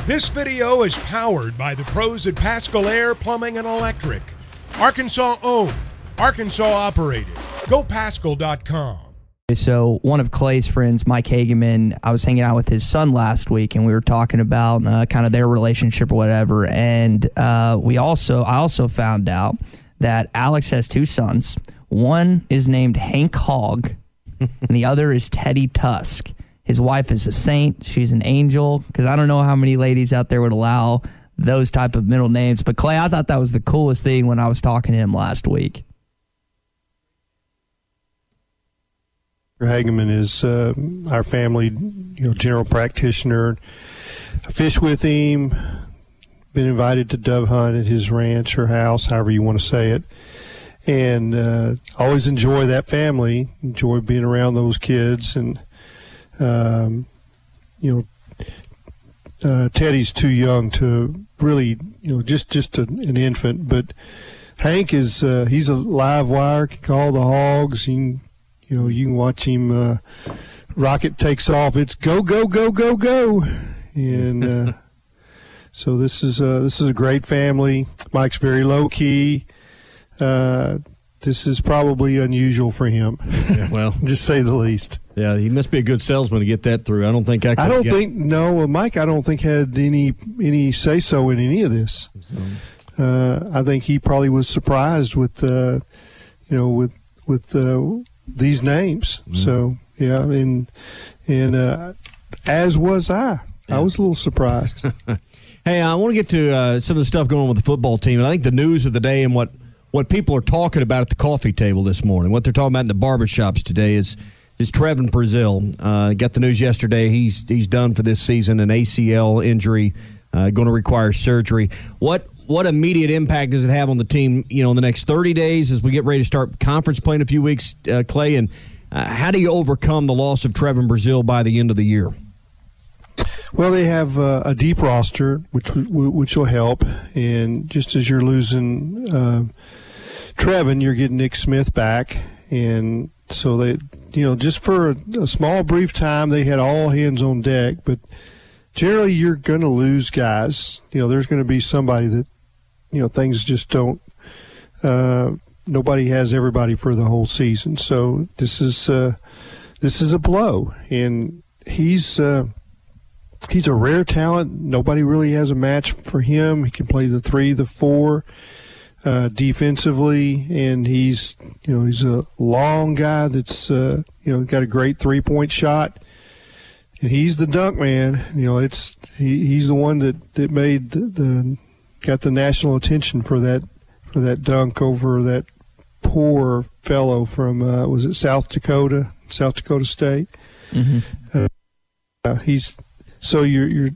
This video is powered by the pros at Pascal Air Plumbing and Electric. Arkansas owned, Arkansas operated. GoPascal.com. So one of Clay's friends, Mike Hageman, I was hanging out with his son last week, and we were talking about kind of their relationship or whatever. And I also found out that Alex has two sons. One is named Hank Hogg, and the other is Teddy Tusk. His wife is a saint. She's an angel, because I don't know how many ladies out there would allow those type of middle names. But, Clay, I thought that was the coolest thing when I was talking to him last week. Hageman is our family, general practitioner. I fish with him, been invited to dove hunt at his ranch or house, however you want to say it. And always enjoy that family, enjoy being around those kids. And Teddy's too young to really, just an infant. But Hank is he's a live wire, can call the Hogs. You can watch him. Rocket takes off. It's go, go, go, go, go. And so this is a great family. Mike's very low key. This is probably unusual for him. Yeah, well, just say the least. Yeah, he must be a good salesman to get that through. I don't think I could. Mike, I don't think had any say so in any of this. So. I think he probably was surprised with these names. Mm-hmm. So yeah, and as was I. Yeah. I was a little surprised. Hey, I want to get to some of the stuff going on with the football team, and I think the news of the day and what people are talking about at the coffee table this morning, what they're talking about in the barbershops today is Trevon Brazile. Got the news yesterday. He's done for this season, an ACL injury, going to require surgery. What immediate impact does it have on the team, in the next 30 days as we get ready to start conference play in a few weeks, Clay? And how do you overcome the loss of Trevon Brazile by the end of the year? Well, they have a deep roster, which will help. And just as you're losing Trevon, you're getting Nick Smith back. And so they, just for a small, brief time, they had all hands on deck. But generally, you're going to lose guys. There's going to be somebody that, things just don't. Nobody has everybody for the whole season. So this is a blow, and he's a rare talent. Nobody really has a match for him. He can play the 3, the 4 defensively, and he's a long guy that's got a great 3-point shot. And he's the dunk man. He's the one that made got the national attention for that dunk over that poor fellow from was it South Dakota State. Mm-hmm. So you're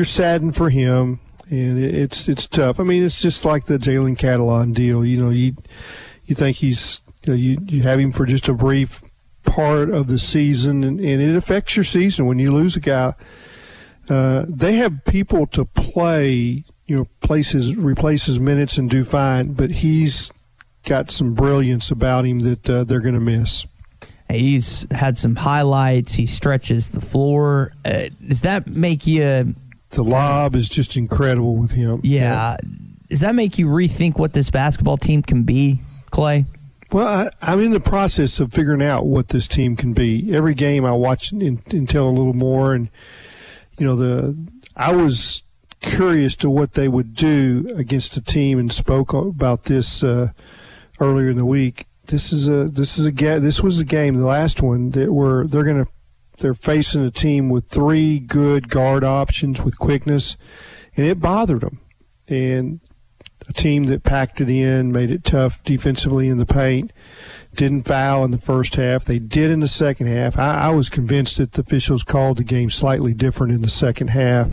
saddened for him, and it's tough. I mean, it's just like the Jalen Catalon deal. You think he's you have him for just a brief part of the season, and it affects your season when you lose a guy. They have people to play, replace his minutes and do fine, but he's got some brilliance about him that they're going to miss. He's had some highlights. He stretches the floor. Does that make you? The lob is just incredible with him. Yeah. Does that make you rethink what this basketball team can be, Clay? Well, I'm in the process of figuring out what this team can be. Every game I watch until a little more, and I was curious to what they would do against a team, and spoke about this earlier in the week. This was a game, the last one, that they're facing a team with 3 good guard options with quickness, and it bothered them. And a team that packed it in, made it tough defensively in the paint, didn't foul in the first half. They did in the second half. I was convinced that the officials called the game slightly different in the second half.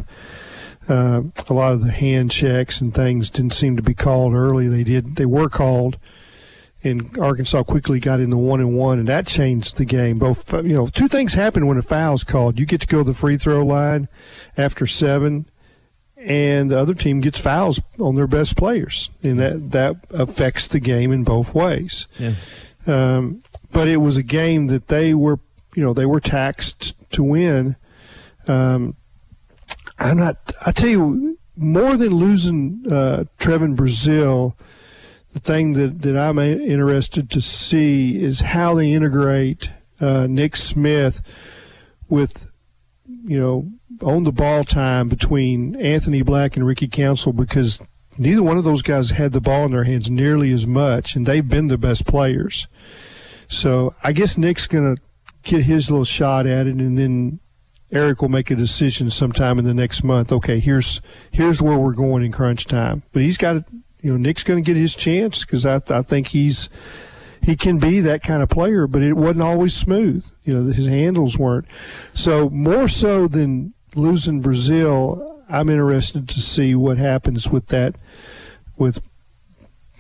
A lot of the hand checks and things didn't seem to be called early. They were called, and Arkansas quickly got in the 1-and-1, and that changed the game. Both, 2 things happen when a foul's called. You get to go to the free throw line after 7, and the other team gets fouls on their best players, and that affects the game in both ways. Yeah. But it was a game that they were taxed to win. I tell you, more than losing Trevon Brazile, the thing that I'm interested to see is how they integrate Nick Smith with, on the ball time between Anthony Black and Ricky Council, because neither one of those guys had the ball in their hands nearly as much, and they've been the best players. So I guess Nick's going to get his little shot at it, and then Eric will make a decision sometime in the next month. Okay, here's where we're going in crunch time. But he's got to, Nick's going to get his chance, because I think he can be that kind of player, but it wasn't always smooth. His handles weren't. So more so than losing Brazile, I'm interested to see what happens with that, with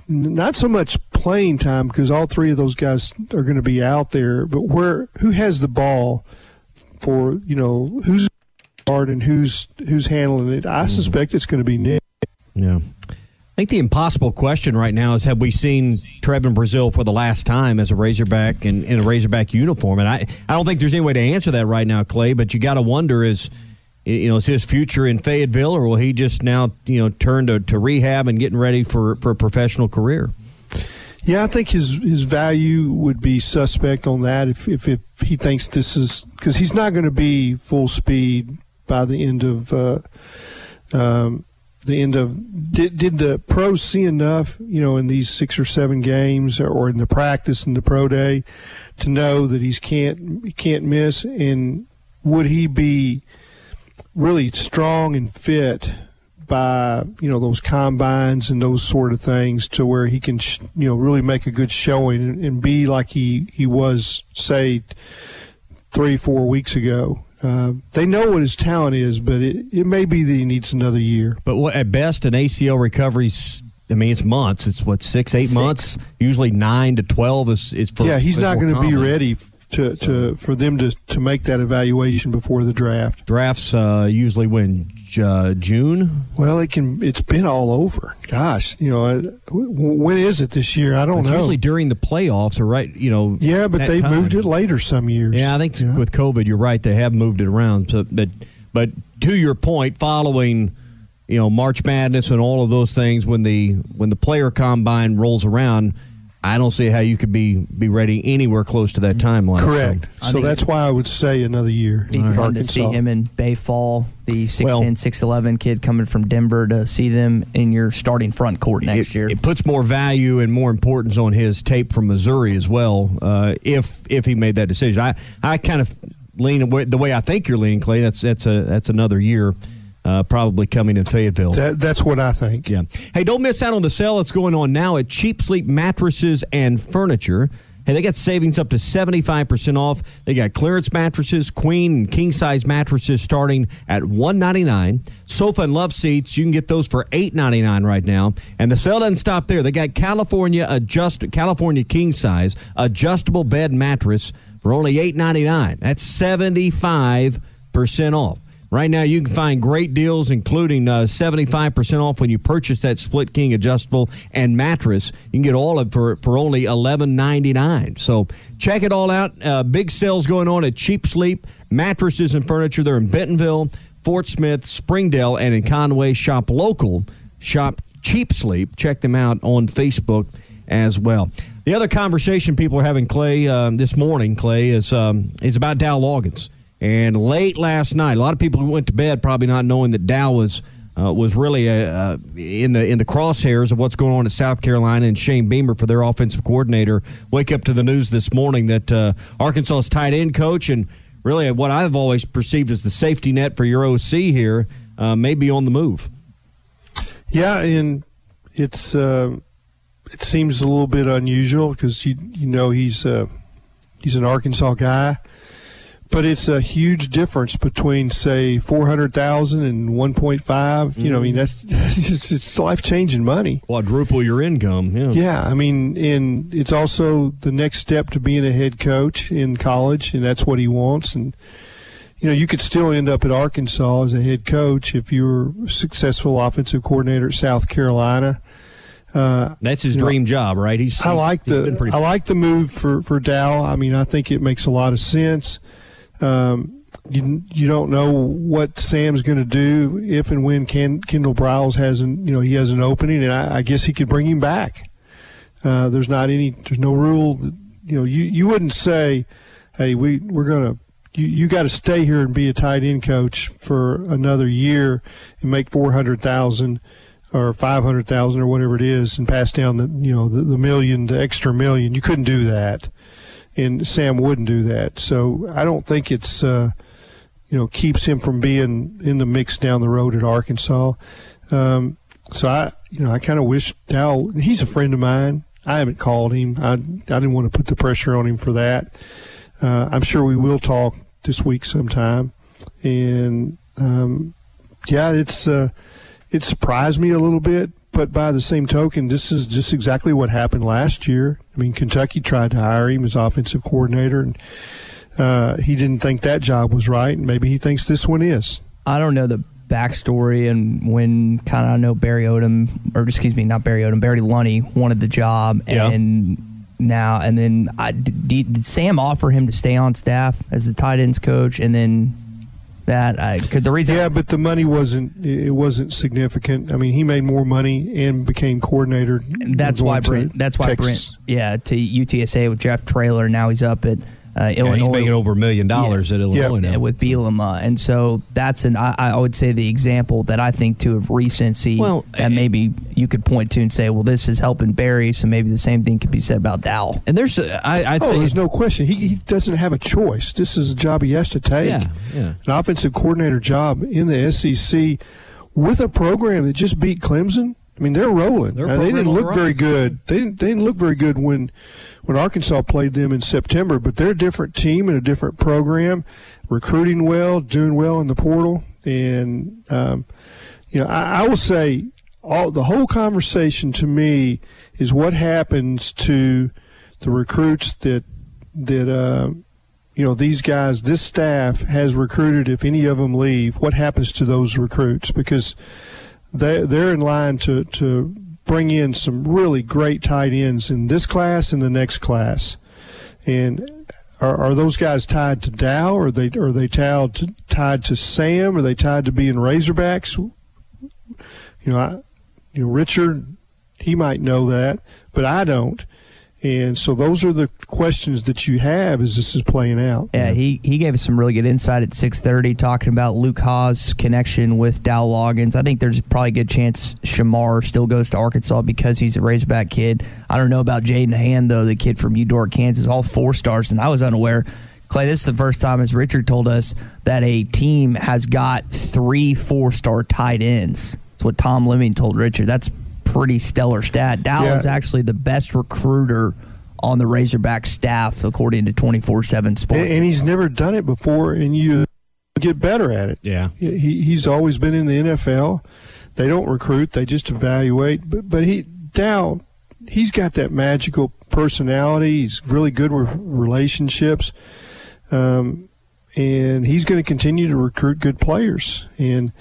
not so much playing time, because all three of those guys are going to be out there, but who has the ball for, who's guard and who's handling it. I suspect it's going to be Nick. Yeah. I think the impossible question right now is, have we seen Trevon Brazile for the last time as a Razorback in a Razorback uniform? And I don't think there's any way to answer that right now, Clay, but you got to wonder, is his future in Fayetteville, or will he just now, turn to rehab and getting ready for a professional career? Yeah, I think his value would be suspect on that if he thinks this is, because he's not going to be full speed by the end of did the pros see enough, in these 6 or 7 games or in the practice and the pro day to know that he can't miss, and would he be really strong and fit by those combines and those sort of things to where he can really make a good showing and be like he was, say, 3-4 weeks ago. They know what his talent is, but it may be that he needs another year. But at best, an ACL recovery's, it's months. It's 6-8 months. Usually 9 to 12 is for. Yeah, he's not going to be ready for them to make that evaluation before the draft. Drafts usually when June. Well, it's been all over. Gosh, when is it this year? I don't know. Usually during the playoffs, or right? Yeah, but they've moved it later some years. Yeah, I think with COVID, you're right. They have moved it around. So, but to your point, following March Madness and all of those things, when the player combine rolls around, I don't see how you could be ready anywhere close to that timeline. Correct. So that's why I would say another year. It'd be fun to see him in Bay Fall, the 6'10", 6'11" kid coming from Denver, to see them in your starting front court next year. It puts more value and more importance on his tape from Missouri as well, if he made that decision. I kind of lean away, the way I think you're leaning, Clay. That's another year. Probably coming in Fayetteville. That's what I think. Yeah. Hey, don't miss out on the sale that's going on now at Cheap Sleep Mattresses and Furniture. Hey, they got savings up to 75% off. They got clearance mattresses, queen and king-size mattresses starting at $199. Sofa and love seats, you can get those for $899 right now. And the sale doesn't stop there. They got California king-size adjustable bed mattress for only $899. That's 75% off. Right now, you can find great deals, including 75% off when you purchase that Split King adjustable and mattress. You can get all of it for only $11.99. So check it all out. Big sales going on at Cheap Sleep Mattresses and Furniture. They're in Bentonville, Fort Smith, Springdale, and in Conway. Shop local. Shop Cheap Sleep. Check them out on Facebook as well. The other conversation people are having, Clay, this morning, Clay, is about Dow Loggins. And late last night, a lot of people went to bed probably not knowing that Dow was really in the crosshairs of what's going on at South Carolina, and Shane Beamer, for their offensive coordinator, wake up to the news this morning that Arkansas's tight end coach, and really what I've always perceived as the safety net for your OC here, may be on the move. Yeah, and it seems a little bit unusual because he's an Arkansas guy. But it's a huge difference between, say, $400,000 and 1.5. That's it's life-changing money. Quadruple your income. Yeah. And it's also the next step to being a head coach in college, and that's what he wants. And you could still end up at Arkansas as a head coach if you were a successful offensive coordinator at South Carolina. That's his dream job, right? I like the move for Dow. I think it makes a lot of sense. You don't know what Sam's going to do if and when Kendall Briles has he has an opening, and I guess he could bring him back. There's no rule that, you wouldn't say, hey, we're going to. You got to stay here and be a tight end coach for another year and make $400,000 or $500,000 or whatever it is, and pass down the million, the extra million. You couldn't do that, and Sam wouldn't do that. So I don't think it's keeps him from being in the mix down the road at Arkansas. So I kind of wish Dow. He's a friend of mine. I haven't called him. I didn't want to put the pressure on him for that. I'm sure we will talk this week sometime, and it surprised me a little bit, but by the same token, this is just exactly what happened last year. I mean, Kentucky tried to hire him as offensive coordinator, and he didn't think that job was right, and maybe he thinks this one is. I don't know the backstory and when kind of I know Barry Lunny wanted the job, and now and then did Sam offer him to stay on staff as the tight ends coach, and then but the money wasn't significant. I mean, he made more money and became coordinator. That's why Brent to UTSA with Jeff Traylor. Now he's up at Illinois. He's making over $1 million at Illinois now with Bielema, and so that's I would say the example that I think too of recency. Well, and maybe you could point to and say, well, this is helping Barry, so maybe the same thing could be said about Dowell. And there's there's no question. He doesn't have a choice. This is a job he has to take. Yeah. An offensive coordinator job in the SEC with a program that just beat Clemson. I mean, they're rolling. They didn't look very good. They didn't look very good when Arkansas played them in September, but they're a different team and a different program, recruiting well, doing well in the portal. And, I will say the whole conversation to me is what happens to the recruits that these guys, this staff has recruited. If any of them leave, what happens to those recruits? Because they're in line to bring in some really great tight ends in this class and the next class. And are those guys tied to Dow? Or are they tied to Sam? Are they tied to being Razorbacks? Richard, he might know that, but I don't. And so those are the questions that you have as this is playing out. Yeah, he gave us some really good insight at 6:30 talking about Luke Haas' connection with Dow Loggins. I think there's probably a good chance Shamar still goes to Arkansas because he's a Razorback kid. I don't know about Jaden Hand, though, the kid from Eudora, Kansas, all 4 stars, and I was unaware. Clay, this is the first time, as Richard told us, that a team has got 3 4-star tight ends. That's what Tom Lemming told Richard. That's pretty stellar stat. Dow is actually the best recruiter on the Razorback staff, according to 24/7 Sports. And he's never done it before, and you get better at it. Yeah, he's always been in the NFL. They don't recruit; they just evaluate. But Dow, he's got that magical personality. He's really good with relationships, and he's going to continue to recruit good players. And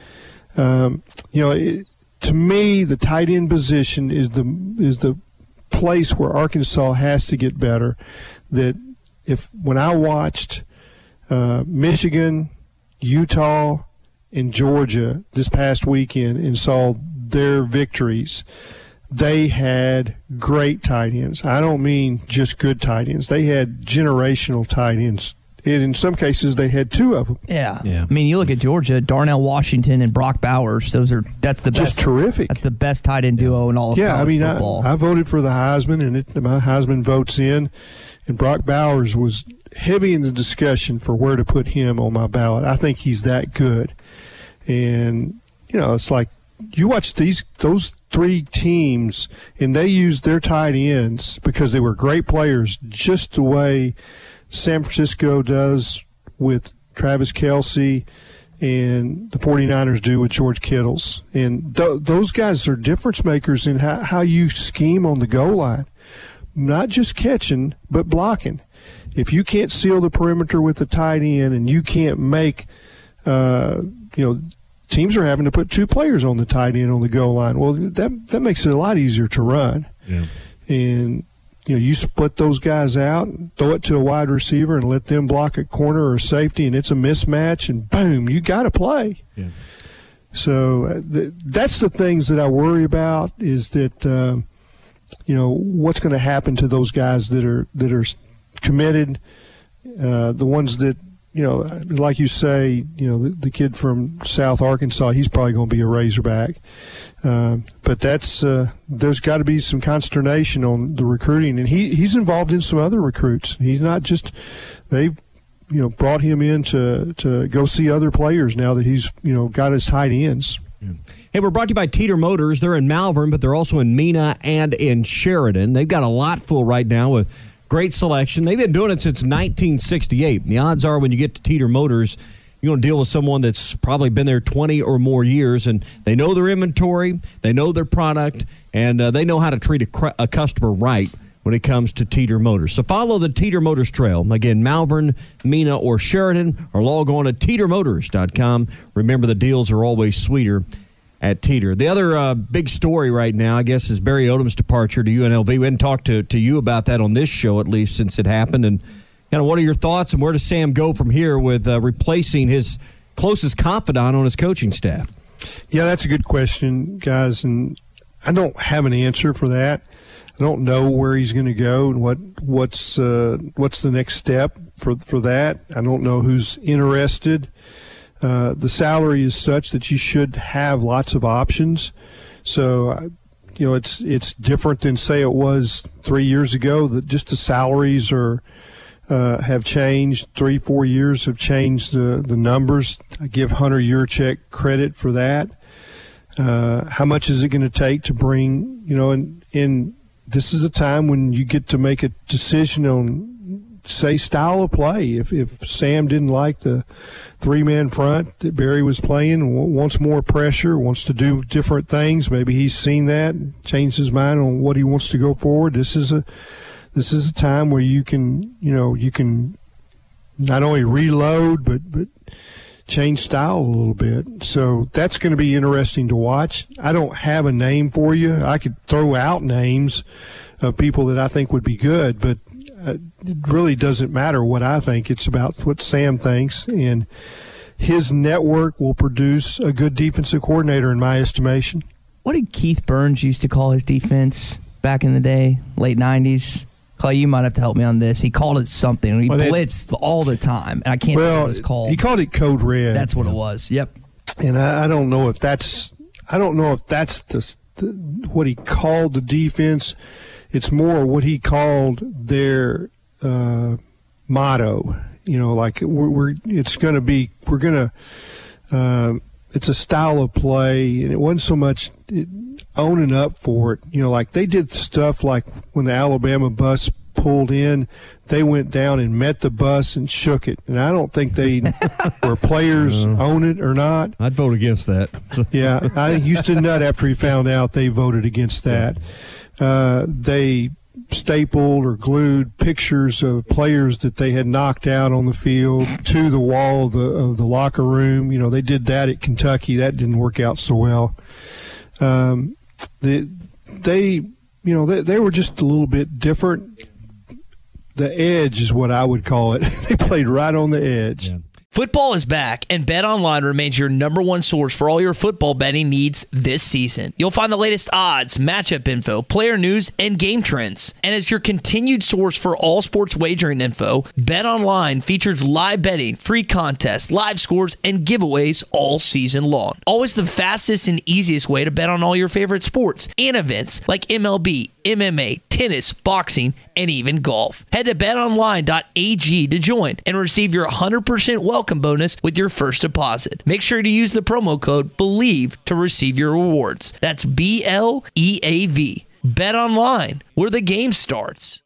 to me, the tight end position is the place where Arkansas has to get better. That when I watched Michigan, Utah, and Georgia this past weekend and saw their victories, they had great tight ends. I don't mean just good tight ends. They had generational tight ends. And in some cases, they had 2 of them. Yeah. I mean, you look at Georgia, Darnell Washington and Brock Bowers. That's the best. Just terrific. That's the best tight end duo in all of college football. I voted for the Heisman, and my Heisman vote's in. And Brock Bowers was heavy in the discussion for where to put him on my ballot. I think he's that good. And, it's like you watch those 3 teams, and they used their tight ends because they were great players just the way San Francisco does with Travis Kelce and the 49ers do with George Kittles. And those guys are difference makers in how you scheme on the goal line. Not just catching, but blocking. If you can't seal the perimeter with the tight end and you can't make teams are having to put 2 players on the tight end on the goal line. Well, that makes it a lot easier to run. Yeah. And you split those guys out, throw it to a wide receiver, and let them block a corner or safety, and it's a mismatch, and boom, you got to play. Yeah. So that's the things that I worry about, is that what's going to happen to those guys that are committed, the ones that, like you say, the kid from South Arkansas, he's probably going to be a Razorback. But there's got to be some consternation on the recruiting, and he's involved in some other recruits. He's not just they've brought him in to go see other players now that he's got his tight ends. Yeah. Hey, we're brought to you by Teeter Motors. They're in Malvern, but they're also in Mena and in Sheridan. They've got a lot full right now with great selection. They've been doing it since 1968. The odds are when you get to Teeter Motors, you're going to deal with someone that's probably been there 20 or more years, and they know their inventory, they know their product, and they know how to treat a customer right when it comes to Teeter Motors. So follow the Teeter Motors trail. Again, Malvern, Mena, or Sheridan, or log on to TeeterMotors.com. Remember, the deals are always sweeter at Teeter. The other big story right now, I guess, is Barry Odom's departure to UNLV. We hadn't talked to you about that on this show, at least, since it happened. And kind of what are your thoughts, and where does Sam go from here with replacing his closest confidant on his coaching staff? Yeah, that's a good question, guys, and I don't have an answer for that. I don't know where he's going to go and what's the next step for that. I don't know who's interested. The salary is such that you should have lots of options. So, it's different than, say, it was 3 years ago, that just the salaries have changed. 3-4 years have changed the numbers. I give Hunter Yurchek credit for that. How much is it going to take to bring, and this is a time when you get to make a decision on, say, style of play. If Sam didn't like the three-man front that Barry was playing, wants more pressure, wants to do different things, maybe he's seen that, changed his mind on what he wants to go forward. This is a time where you can not only reload but change style a little bit. So that's going to be interesting to watch. I don't have a name for you. I could throw out names of people that I think would be good, but it really doesn't matter what I think. It's about what Sam thinks, and his network will produce a good defensive coordinator, in my estimation. What did Keith Burns used to call his defense back in the day, late 90s? Clay, you might have to help me on this. He called it something. He blitzed all the time, and I can't remember what it was called. He called it Code Red. That's what it was. Yep. And I don't know if that's what he called the defense. It's more what he called their motto. Like it's a style of play, and it wasn't so much owning up for it. Like they did stuff like when the Alabama bus pulled in, they went down and met the bus and shook it. And I don't think they were players own it or not. I'd vote against that. Yeah, I think Houston Nutt, after he found out, they voted against that. They stapled or glued pictures of players that they had knocked out on the field to the wall of the locker room. They did that at Kentucky. That didn't work out so well. They were just a little bit different. The edge is what I would call it. They played right on the edge. Yeah. Football is back, and BetOnline remains your number one source for all your football betting needs this season. You'll find the latest odds, matchup info, player news, and game trends. And as your continued source for all sports wagering info, BetOnline features live betting, free contests, live scores, and giveaways all season long. Always the fastest and easiest way to bet on all your favorite sports and events like MLB, MMA, tennis, boxing, and even golf. Head to betonline.ag to join and receive your 100% welcome bonus with your first deposit. Make sure to use the promo code BELIEVE to receive your rewards. That's BLEAV. Bet online, where the game starts.